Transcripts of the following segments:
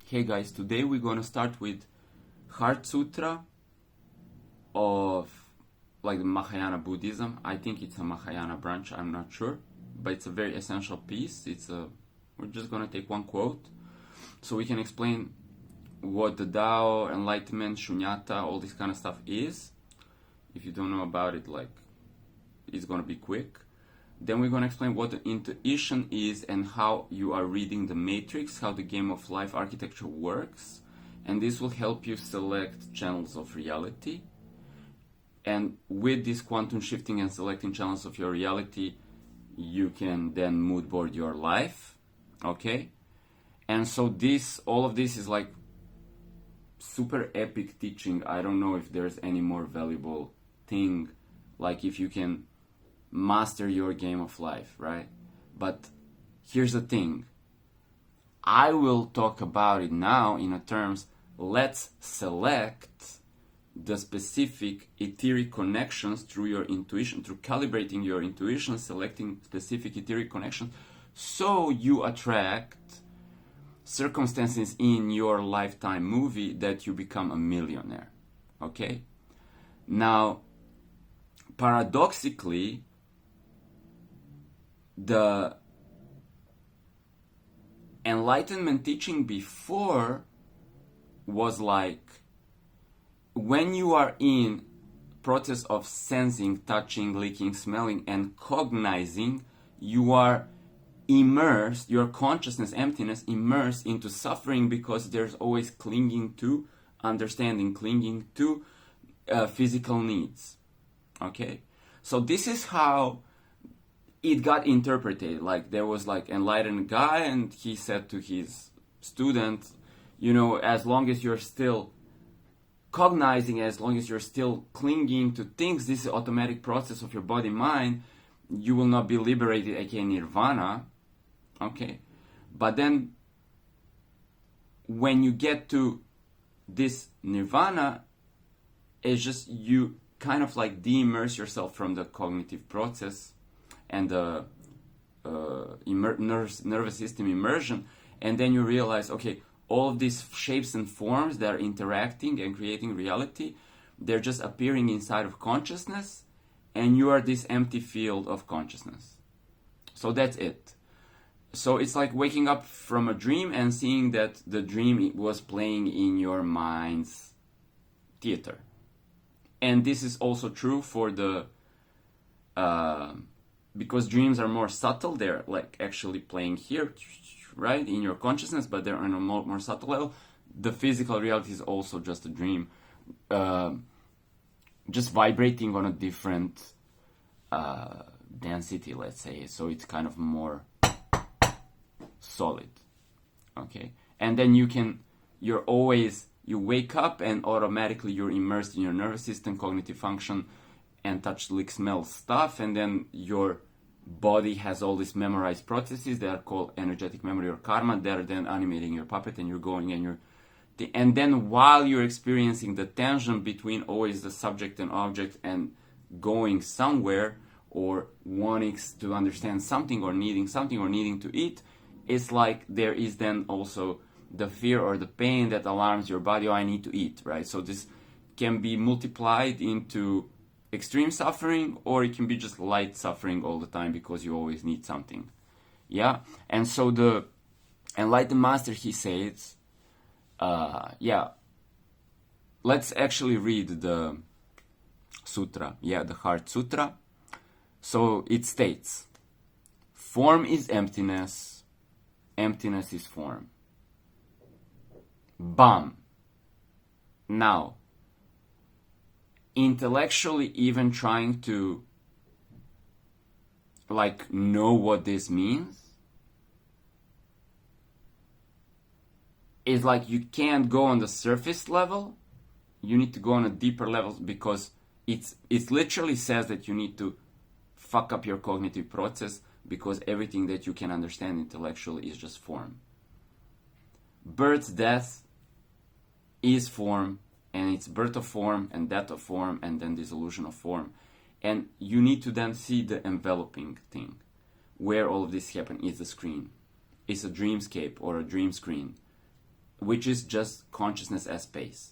Hey guys, today we're gonna start with Heart Sutra of like the Mahayana Buddhism. I think it's a Mahayana branch, I'm not sure, but it's a very essential piece. We're just gonna take one quote so we can explain what the Tao, enlightenment, shunyata, all this kind of stuff is. If you don't know about it, like, it's gonna be quick. Then we're going to explain what the intuition is and how you are reading the matrix, how the game of life architecture works. And this will help you select channels of reality. And with this quantum shifting and selecting channels of your reality, you can then mood board your life. Okay? And so all of this is like super epic teaching. I don't know if there's any more valuable thing, like if you can master your game of life, right? But here's the thing. I will talk about it now in terms, let's select the specific etheric connections through your intuition, through calibrating your intuition, selecting specific etheric connections, so you attract circumstances in your lifetime movie that you become a millionaire. Okay? Now, paradoxically, the enlightenment teaching before was like, when you are in process of sensing, touching, licking, smelling, and cognizing, you are immersed, your consciousness, emptiness, immersed into suffering, because there's always clinging to understanding, clinging to physical needs. Okay? So this is how it got interpreted. Like, there was like enlightened guy, and he said to his student, as long as you're still cognizing, as long as you're still clinging to things, this is automatic process of your body mind, you will not be liberated, aka nirvana. Okay? But then when you get to this nirvana, it's just you kind of like de-immerse yourself from the cognitive process and the nervous system immersion, and then you realize, okay, all of these shapes and forms that are interacting and creating reality, they're just appearing inside of consciousness, and you are this empty field of consciousness. So that's it. So it's like waking up from a dream and seeing that the dream was playing in your mind's theater. And this is also true for the because dreams are more subtle, they're like actually playing here, right, in your consciousness, but they're on a more subtle level. The physical reality is also just a dream, just vibrating on a different density, let's say. So it's kind of more solid. Okay? And then you wake up and automatically you're immersed in your nervous system, cognitive function, and touch, lick, smell stuff, and then your body has all these memorized processes that are called energetic memory or karma that are then animating your puppet, and you're going and then while you're experiencing the tension between always the subject and object and going somewhere or wanting to understand something or needing to eat, it's like there is then also the fear or the pain that alarms your body, I need to eat, right? So this can be multiplied into extreme suffering, or it can be just light suffering all the time because you always need something. Yeah? And so the enlightened master, he says, let's actually read the sutra, the Heart Sutra. So it states, form is emptiness, emptiness is form. Bam. Now, intellectually even trying to like know what this means is like, you can't go on the surface level, you need to go on a deeper level, because it literally says that you need to fuck up your cognitive process, because everything that you can understand intellectually is just form. Birth, death is form, and it's birth of form and death of form and then dissolution of form. And you need to then see the enveloping thing. Where all of this happens is the screen. It's a dreamscape or a dream screen. which is just consciousness as space.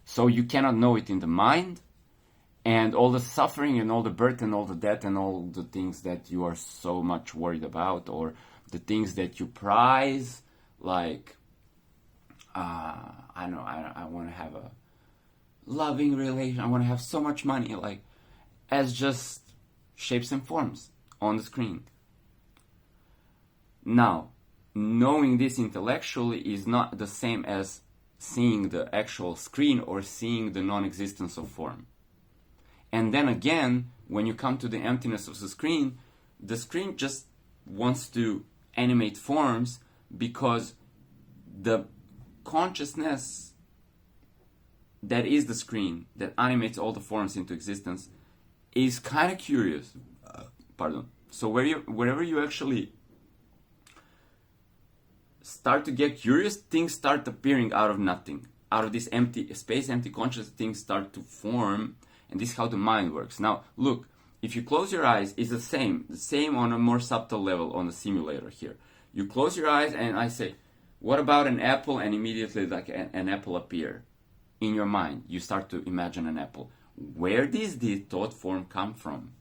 So you cannot know it in the mind, and all the suffering and all the birth and all the death and all the things that you are so much worried about, or the things that you prize, like, I want to have a loving relation, I want to have so much money, like, as just shapes and forms on the screen. Now, knowing this intellectually is not the same as seeing the actual screen or seeing the non-existence of form. And then again, when you come to the emptiness of the screen just wants to animate forms because the consciousness that is the screen, that animates all the forms into existence, is kind of curious. So wherever you actually start to get curious, things start appearing out of nothing. Out of this empty space, empty conscious, things start to form, and this is how the mind works. Now, look, if you close your eyes, it's the same on a more subtle level on the simulator here. You close your eyes and I say, what about an apple? And immediately like an apple appear in your mind. You start to imagine an apple. Where does the thought form come from?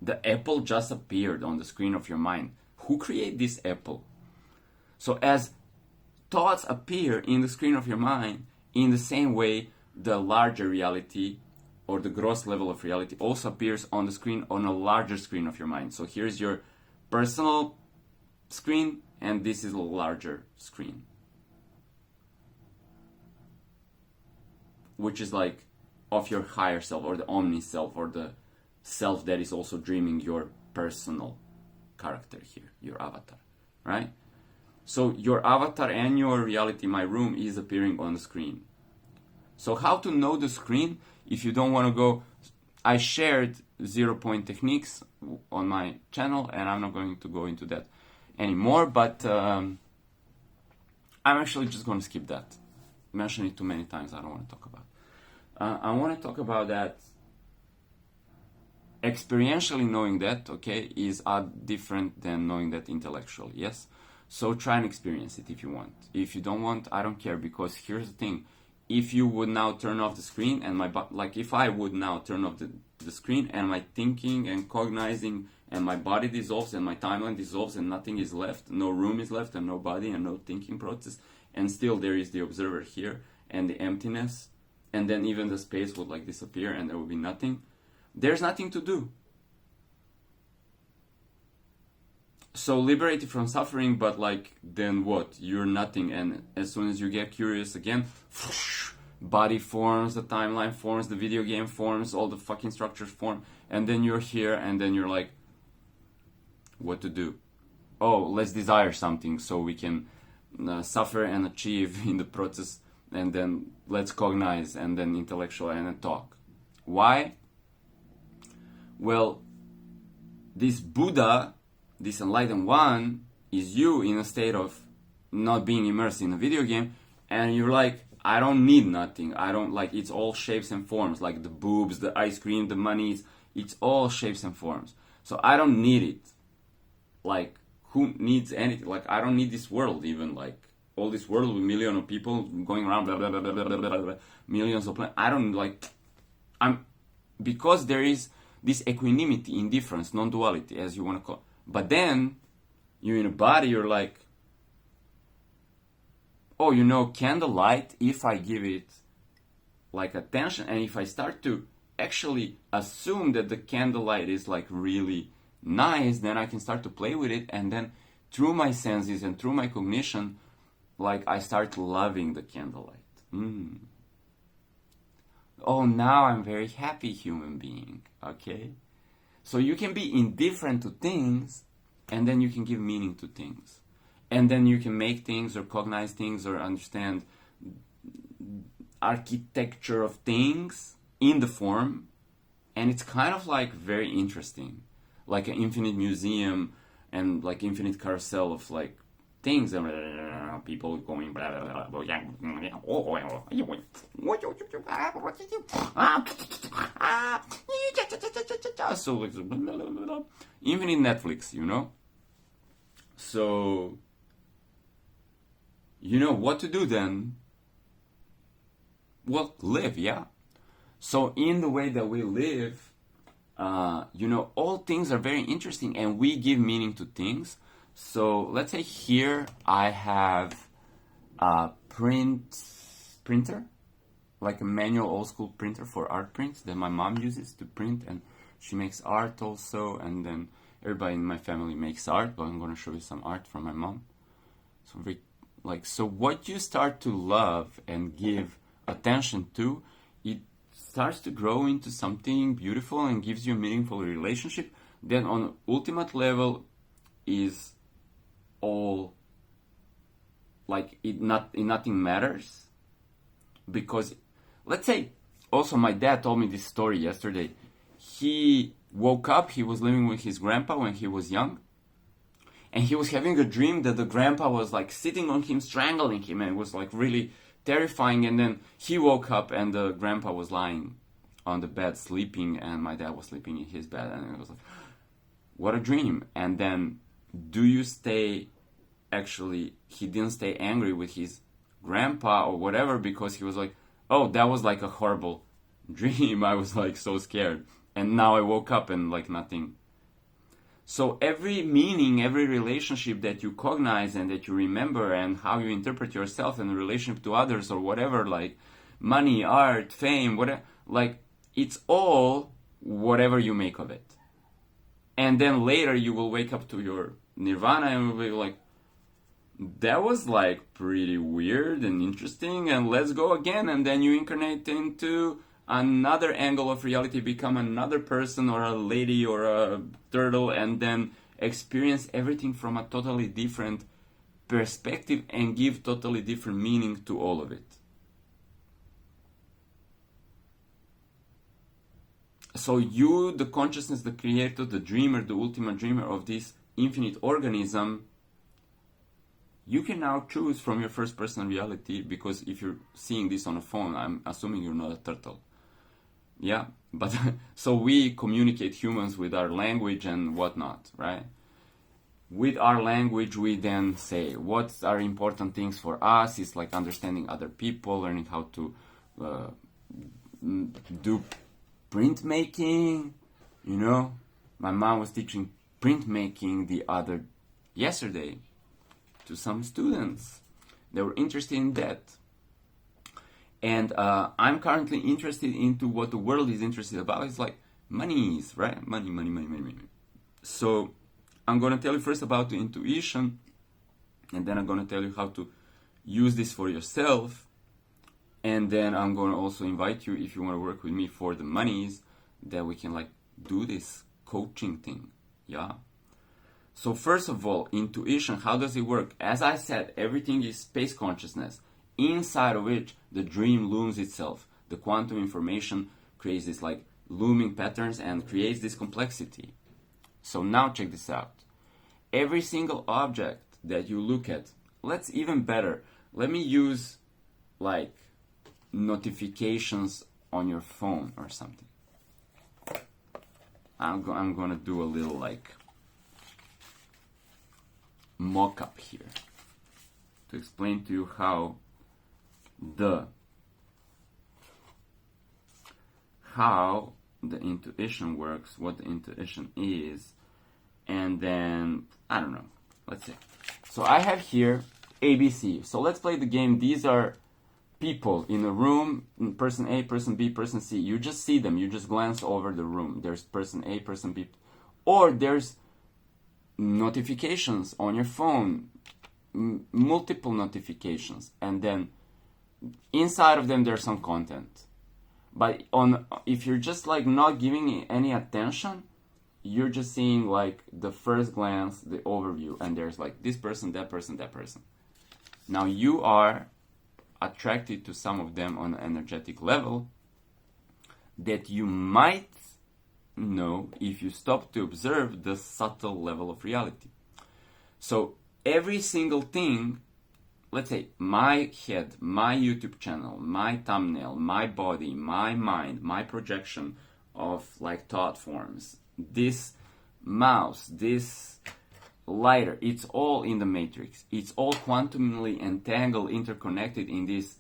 The apple just appeared on the screen of your mind. Who created this apple? So as thoughts appear in the screen of your mind, in the same way, the larger reality or the gross level of reality also appears on the screen, on a larger screen of your mind. So here's your personal screen, and this is a larger screen, which is like of your higher self, or the omni self, or the self that is also dreaming your personal character here, your avatar, right? So your avatar and your reality, my room, is appearing on the screen. So how to know the screen? If you don't want to go, I shared 0-point techniques on my channel, and I'm not going to go into that anymore, but I'm actually just going to skip that. Mentioned it too many times, I don't want to talk about. I want to talk about that experientially. Knowing that, okay, is different than knowing that intellectually, yes? So try and experience it if you want. If you don't want, I don't care, because here's the thing. If you would now turn off the screen and if I would now turn off the screen and my thinking and cognizing and my body dissolves and my timeline dissolves and nothing is left, no room is left and no body and no thinking process, and still there is the observer here and the emptiness, and then even the space would like disappear and there would be nothing. There's nothing to do. So liberated from suffering, but like, then what? You're nothing, and as soon as you get curious again, body forms, the timeline forms, the video game forms, all the fucking structures form, and then you're here, and then you're like, what to do? Oh, let's desire something so we can suffer and achieve in the process, and then let's cognize, and then intellectual, and then talk. Why? Well, this Buddha, this enlightened one, is you in a state of not being immersed in a video game, and you're like, I don't need nothing. I don't like, it's all shapes and forms, like the boobs, the ice cream, the monies, it's all shapes and forms. So I don't need it. Like, who needs anything? Like, I don't need this world even, like, all this world with millions of people going around, blah, blah, blah, blah, blah, blah, blah, blah, millions of planets. I don't, like, because there is this equanimity, indifference, non-duality, as you want to call it. But then, you're in a body, you're like, oh, you know, candlelight, if I give it, like, attention, and if I start to actually assume that the candlelight is, like, really nice, then I can start to play with it, and then through my senses and through my cognition, like, I start loving the candlelight. Oh, now I'm very happy human being, okay? So you can be indifferent to things, and then you can give meaning to things. And then you can make things or cognize things or understand architecture of things in the form. And it's kind of like very interesting. Like an infinite museum and like infinite carousel of like things and people going blah, blah, blah, so like infinite Netflix, you know. So you know what to do then? Well, live, yeah. So in the way that we live, all things are very interesting, and we give meaning to things. So let's say here I have a printer, like a manual old school printer for art prints that my mom uses to print, and she makes art also, and then everybody in my family makes art, but I'm going to show you some art from my mom. So what you start to love and give attention to, it starts to grow into something beautiful and gives you a meaningful relationship. Then on ultimate level is all like nothing matters, because let's say, also my dad told me this story yesterday. He woke up, he was living with his grandpa when he was young, and he was having a dream that the grandpa was like sitting on him, strangling him, and it was like really terrifying. And then he woke up and the grandpa was lying on the bed sleeping, and my dad was sleeping in his bed, and it was like, what a dream. And then he didn't stay angry with his grandpa or whatever, because he was like, oh, that was like a horrible dream. I was like so scared, and now I woke up and like nothing. So every meaning, every relationship that you cognize and that you remember, and how you interpret yourself in relationship to others or whatever, like money, art, fame, whatever, like it's all whatever you make of it. And then later you will wake up to your nirvana and will be like, that was like pretty weird and interesting, and let's go again. And then you incarnate into another angle of reality, become another person or a lady or a turtle, and then experience everything from a totally different perspective and give totally different meaning to all of it. So you, the consciousness, the creator, the dreamer, the ultimate dreamer of this infinite organism, you can now choose from your first person reality, because if you're seeing this on a phone, I'm assuming you're not a turtle. Yeah, but so we communicate, humans, with our language and whatnot, right? With our language, we then say what are important things for us. It's like understanding other people, learning how to do printmaking. My mom was teaching printmaking yesterday to some students. They were interested in that. And I'm currently interested into what the world is interested about. It's like monies, right? Money. So I'm going to tell you first about the intuition, and then I'm going to tell you how to use this for yourself. And then I'm going to also invite you, if you want to work with me for the monies, that we can like do this coaching thing. Yeah. So first of all, intuition, how does it work? As I said, everything is space consciousness, inside of which the dream looms itself. The quantum information creates this like looming patterns and creates this complexity. So now check this out. Every single object that you look at, let's even better, let me use like notifications on your phone or something. I'm going to do a little like mock-up here to explain to you how the intuition works, what the intuition is, and then I don't know, let's see. So I have here ABC. So let's play the game. These are people in a room, person A, person B, person C. You just see them, you just glance over the room. There's person A, person B, or there's notifications on your phone, multiple notifications, and then inside of them there's some content. But if you're just like not giving any attention, you're just seeing like the first glance, the overview, and there's like this person, that person, that person. Now you are attracted to some of them on an energetic level that you might know if you stop to observe the subtle level of reality. So every single thing, let's say my head, my YouTube channel, my thumbnail, my body, my mind, my projection of like thought forms, this mouse, this lighter. It's all in the matrix. It's all quantumly entangled, interconnected in this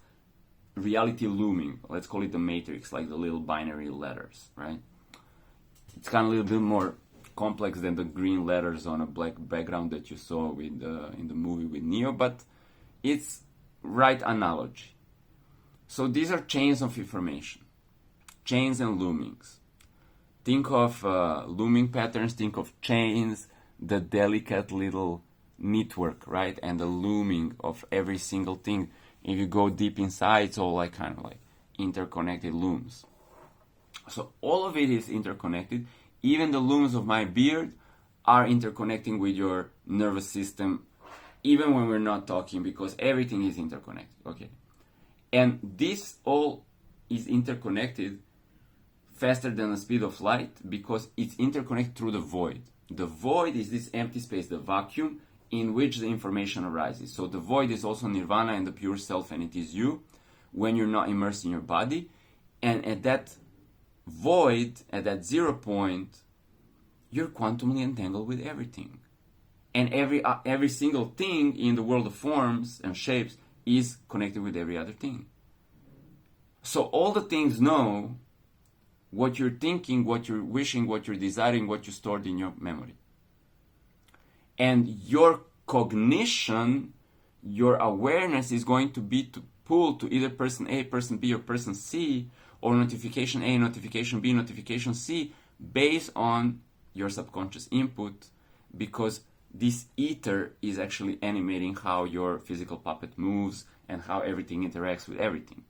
reality looming. Let's call it the matrix, like the little binary letters, right? It's kind of a little bit more complex than the green letters on a black background that you saw with in the movie with Neo, but it's right analogy. So these are chains of information, chains and loomings. Think of looming patterns, think of chains, the delicate little network, right? And the looming of every single thing. If you go deep inside, it's all like kind of like interconnected looms. So all of it is interconnected. Even the looms of my beard are interconnecting with your nervous system, even when we're not talking, because everything is interconnected, okay? And this all is interconnected faster than the speed of light because it's interconnected through the void. The void is this empty space, the vacuum in which the information arises. So the void is also nirvana and the pure self, and it is you when you're not immersed in your body. And at that void, at that 0 point, you're quantumly entangled with everything. And every single thing in the world of forms and shapes is connected with every other thing. So all the things know what you're thinking, what you're wishing, what you're desiring, what you stored in your memory. And your cognition, your awareness is going to be to pull to either person A, person B, or person C, or notification A, notification B, notification C, based on your subconscious input, because this ether is actually animating how your physical puppet moves and how everything interacts with everything.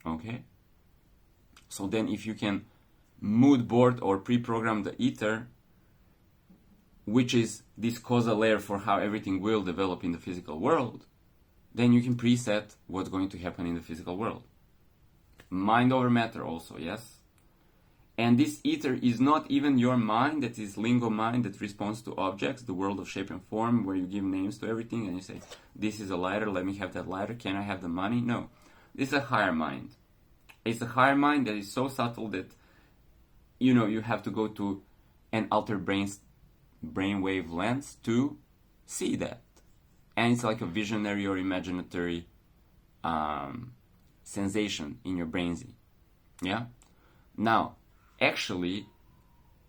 Okay? So then if you can mood board or pre-program the ether, which is this causal layer for how everything will develop in the physical world, then you can preset what's going to happen in the physical world. Mind over matter also, yes? And this ether is not even your mind, that is lingo mind that responds to objects, the world of shape and form, where you give names to everything and you say, this is a lighter, let me have that lighter, can I have the money? No. This is a higher mind. It's a higher mind that is so subtle that, you have to go to an altered brainwave lens to see that. And it's like a visionary or imaginatory sensation in your brainsy. Yeah? Now, actually,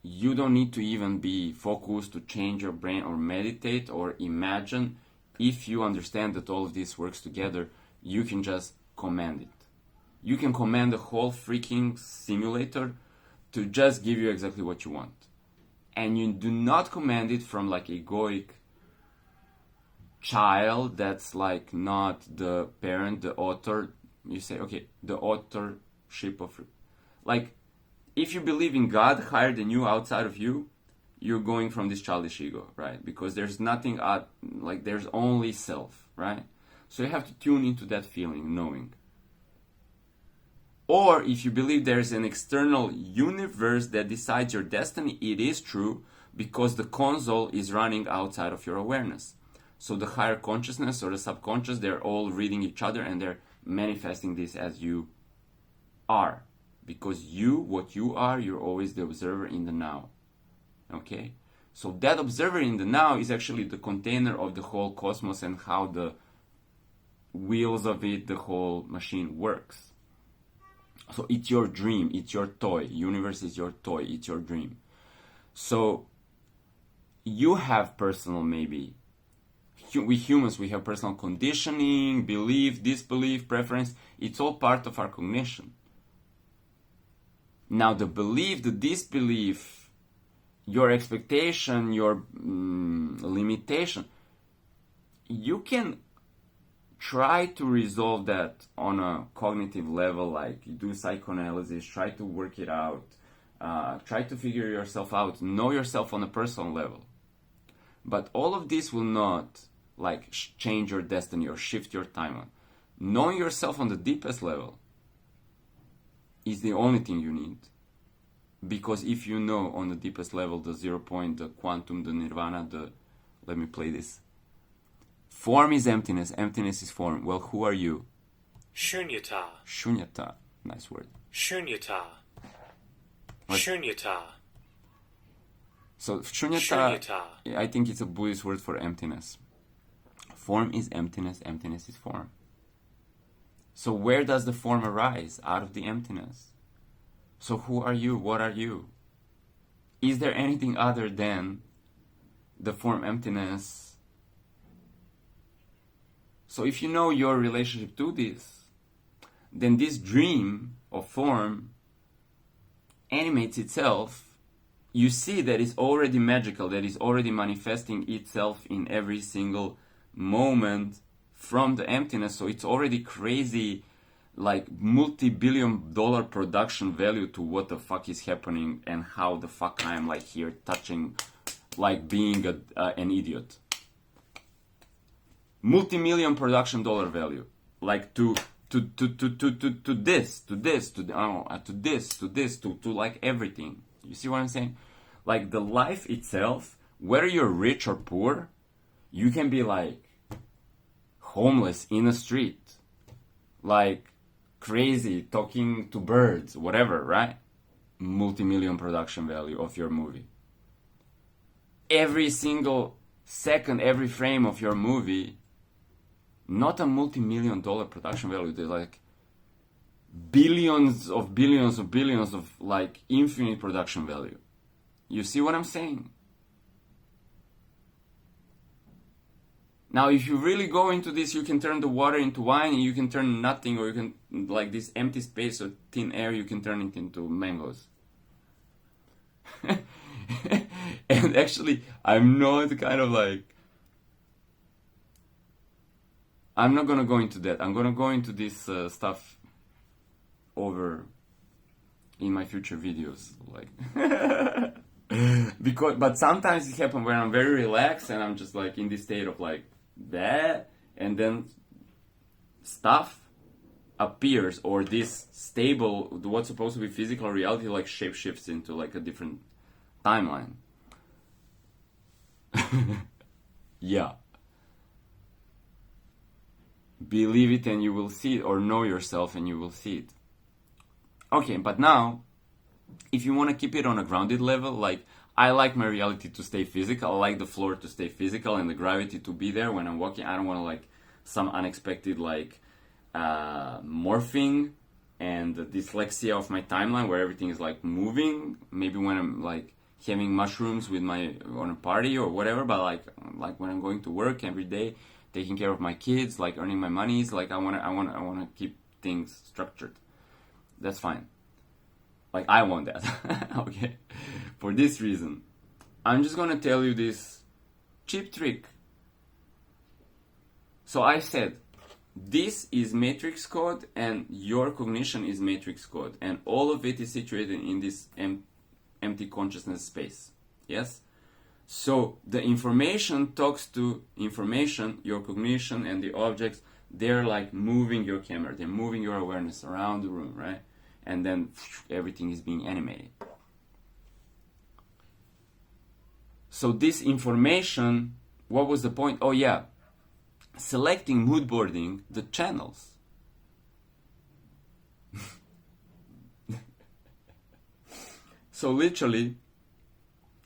you don't need to even be focused to change your brain or meditate or imagine. If you understand that all of this works together, you can just command it. You can command the whole freaking simulator to just give you exactly what you want. And you do not command it from like egoic child that's like not the parent, the author. You say, okay, the authorship of... Like, if you believe in God higher than you, outside of you, you're going from this childish ego, right? Because there's nothing, there's only self, right? So you have to tune into that feeling, knowing. Or if you believe there's an external universe that decides your destiny, it is true, because the console is running outside of your awareness. So the higher consciousness or the subconscious, they're all reading each other and they're manifesting this as you are. Because what you are, you're always the observer in the now. Okay? So that observer in the now is actually the container of the whole cosmos and how the wheels of it, the whole machine works. So it's your dream, it's your toy. Universe is your toy, it's your dream. So you have personal, maybe. We humans, we have personal conditioning, belief, disbelief, preference. It's all part of our cognition. Now the belief, the disbelief, your expectation, your limitation, you can try to resolve that on a cognitive level, like you do psychoanalysis, try to work it out, try to figure yourself out, know yourself on a personal level. But all of this will not change your destiny or shift your timeline. Knowing yourself on the deepest level is the only thing you need. Because if you know on the deepest level, the 0 point, the quantum, the nirvana, let me play this. Form is emptiness, emptiness is form. Well, who are you? Shunyata. Shunyata. Nice word. Shunyata. Shunyata. So shunyata, Shunyata. I think it's a Buddhist word for emptiness. Form is emptiness, emptiness is form. So where does the form arise? Out of the emptiness. So who are you? What are you? Is there anything other than the form emptiness? So if you know your relationship to this, then this dream of form animates itself. You see that it's already magical, that it's already manifesting itself in every single moment from the emptiness. So it's already crazy, like multi-billion dollar production value to what the fuck is happening and how the fuck I am like here touching, like being an idiot. Multi-million production dollar value, like to like everything. You see what I'm saying? Like the life itself, whether you're rich or poor, you can be like homeless in a street, like crazy talking to birds, whatever, right? Multi-million production value of your movie. Every single second, every frame of your movie, not a multi-million dollar production value, there's like billions of like infinite production value. You see what I'm saying? Now, if you really go into this, you can turn the water into wine, and you can turn nothing, or you can, like this empty space or thin air, you can turn it into mangoes. And actually, I'm not kind of like, I'm not gonna go into that. I'm gonna go into this stuff over in my future videos, like but sometimes it happens when I'm very relaxed and I'm just like in this state of like that, and then stuff appears, or this stable, what's supposed to be physical reality, like shape shifts into like a different timeline. Yeah. Believe it and you will see it, or know yourself and you will see it. Okay, but now, if you want to keep it on a grounded level, like I like my reality to stay physical, I like the floor to stay physical and the gravity to be there when I'm walking. I don't want to like some unexpected like morphing and the dyslexia of my timeline where everything is like moving. Maybe when I'm like having mushrooms with my on a party or whatever, but like when I'm going to work every day, taking care of my kids, like earning my monies, like I want to keep things structured. That's fine. Like I want that. Okay. For this reason, I'm just gonna tell you this cheap trick. So I said, this is matrix code and your cognition is matrix code, and all of it is situated in this empty consciousness space. Yes? So the information talks to information, your cognition and the objects, they're like moving your camera, they're moving your awareness around the room, right? And then everything is being animated. So this information, what was the point? Oh yeah, selecting mood boarding, the channels. So literally,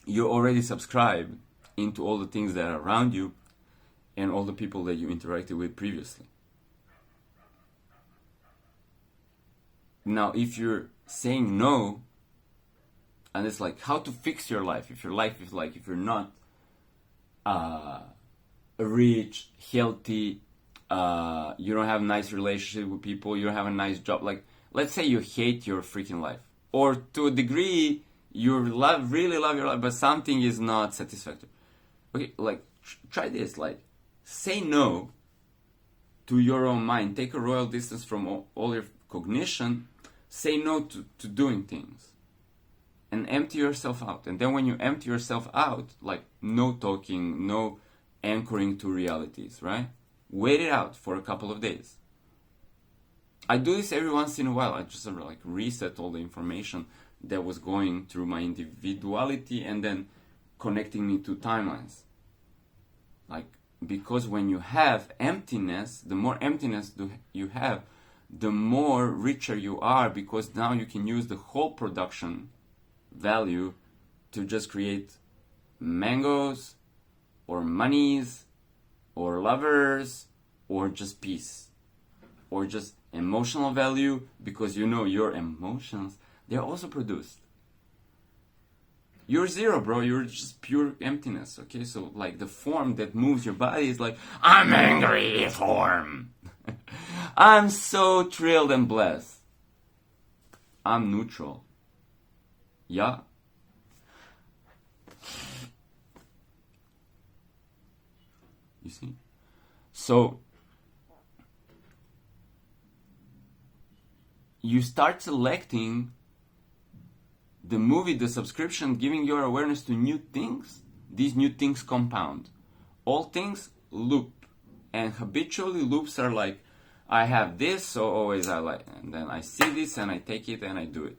you already subscribe into all the things that are around you and all the people that you interacted with previously. Now, if you're saying no, and it's like how to fix your life, if your life is like, if you're not rich, healthy, you don't have a nice relationship with people, you don't have a nice job, like let's say you hate your freaking life, or to a degree you really love your life, but something is not satisfactory. Okay, like try this, like say no to your own mind, take a royal distance from all your cognition, say no to doing things, and empty yourself out. And then when you empty yourself out, like no talking, no anchoring to realities, right? Wait it out for a couple of days. I do this every once in a while. I just like reset all the information that was going through my individuality and then connecting me to timelines. Like, because when you have emptiness, the more emptiness you have, the more richer you are, because now you can use the whole production value to just create mangoes, or monies, or lovers, or just peace, or just emotional value, because you know your emotions, they're also produced. You're zero, bro. You're just pure emptiness, okay? So, like, the form that moves your body is like, I'm angry form. I'm so thrilled and blessed. I'm neutral. Yeah? You see? So, you start selecting the movie, the subscription, giving your awareness to new things. These new things compound. All things loop. And habitually loops are like, I have this, so always I like, and then I see this and I take it and I do it.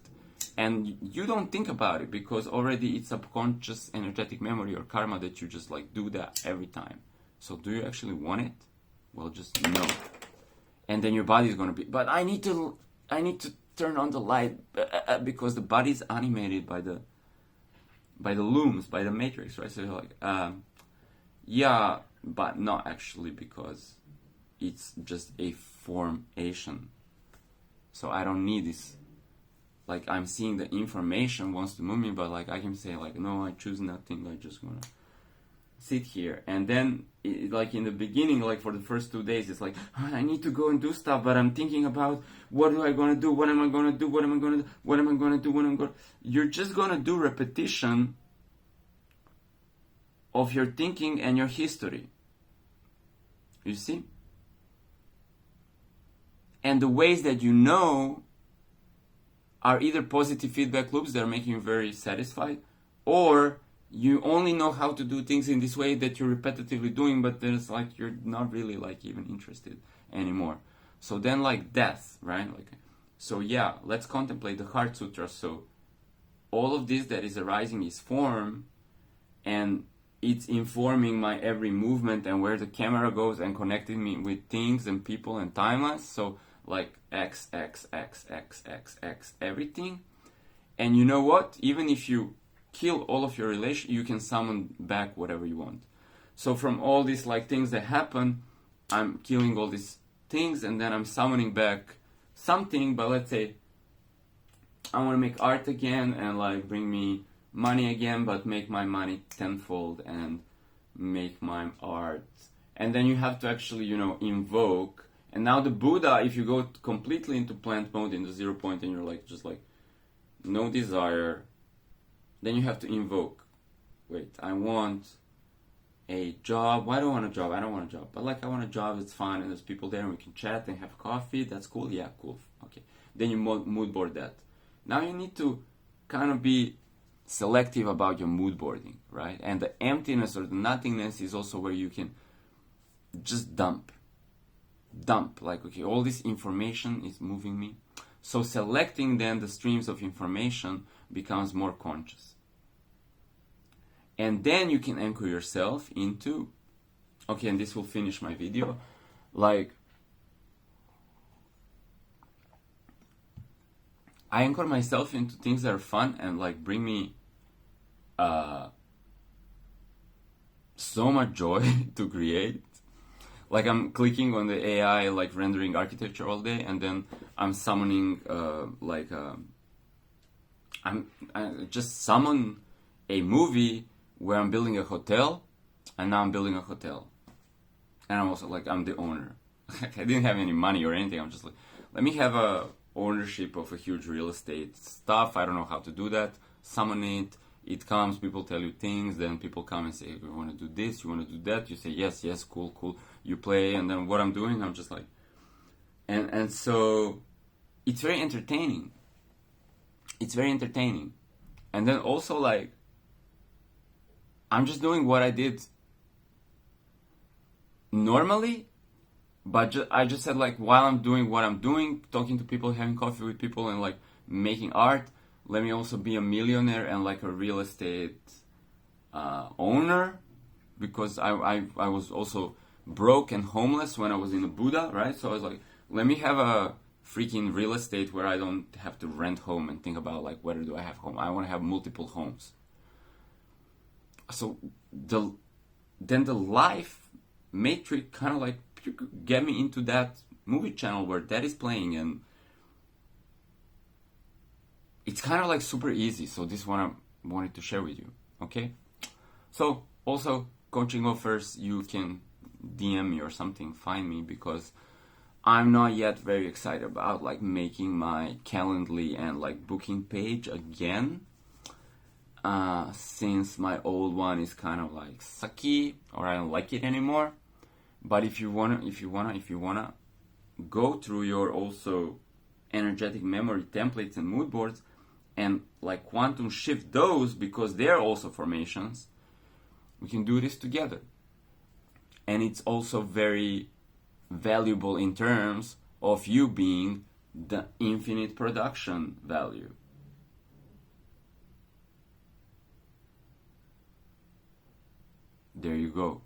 And you don't think about it because already it's subconscious energetic memory or karma that you just like do that every time. So do you actually want it? Well, just no. And then your body is gonna be, but I need to turn on the light because the body is animated by the looms, by the matrix, right? So you're like, yeah, but not actually, because it's just a formation. So I don't need this. Like, I'm seeing the information wants to move me, but like I can say like, no, I choose nothing. I just gonna sit here. And then like in the beginning, like for the first 2 days, it's like, oh, I need to go and do stuff, but I'm thinking about what am I gonna do? What am I gonna do? What am I gonna do? What am I gonna do? What am I gonna? You're just gonna do repetition of your thinking and your history. You see? And the ways that you know are either positive feedback loops that are making you very satisfied, or you only know how to do things in this way that you're repetitively doing, but then it's like you're not really like even interested anymore. So then like death, right? Like, so yeah, let's contemplate the Heart Sutra. So all of this that is arising is form, and it's informing my every movement and where the camera goes and connecting me with things and people and timelines. So like X, X, X, X, X, X, everything. And you know what? Even if you kill all of your relation, you can summon back whatever you want. So from all these like things that happen, I'm killing all these things and then I'm summoning back something. But let's say I want to make art again and like bring me money again, but make my money tenfold and make my art. And then you have to actually, you know, invoke. And now the Buddha, if you go completely into plant mode in the 0 point and you're like, just like, no desire, then you have to invoke. Wait, I want a job. Why do I want a job? I don't want a job. But like, I want a job that's fun and there's people there and we can chat and have coffee. That's cool. Yeah, cool. Okay. Then you mood board that. Now you need to kind of be selective about your mood boarding, right? And the emptiness or the nothingness is also where you can just dump. Like, okay, all this information is moving me. So selecting then the streams of information becomes more conscious. And then you can anchor yourself into, okay, and this will finish my video, like, I anchor myself into things that are fun and like bring me so much joy to create. Like I'm clicking on the AI, like rendering architecture all day, and then I'm summoning, I just summon a movie where I'm building a hotel, and now I'm building a hotel. And I'm also like, I'm the owner. I didn't have any money or anything. I'm just like, let me have a ownership of a huge real estate stuff. I don't know how to do that. Summon it. It comes, people tell you things, then people come and say, you want to do this, you want to do that, you say, yes, cool, you play, and then what I'm doing, I'm just like, and so, it's very entertaining, and then also, like, I'm just doing what I did normally, but I just said, like, while I'm doing what I'm doing, talking to people, having coffee with people, and, like, making art, let me also be a millionaire and like a real estate owner, because I was also broke and homeless when I was in the Buddha, right? So I was like, let me have a freaking real estate where I don't have to rent home and think about like, whether do I have home? I want to have multiple homes. so the life matrix kind of like get me into that movie channel where that is playing, and it's kind of like super easy. So this one I wanted to share with you. Okay, so also coaching offers, you can DM me or something, find me, because I'm not yet very excited about like making my Calendly and like booking page again, since my old one is kind of like sucky, or I don't like it anymore. But if you wanna go through your also energetic memory templates and mood boards and like quantum shift those, because they're also formations, we can do this together. And it's also very valuable in terms of you being the infinite production value. There you go.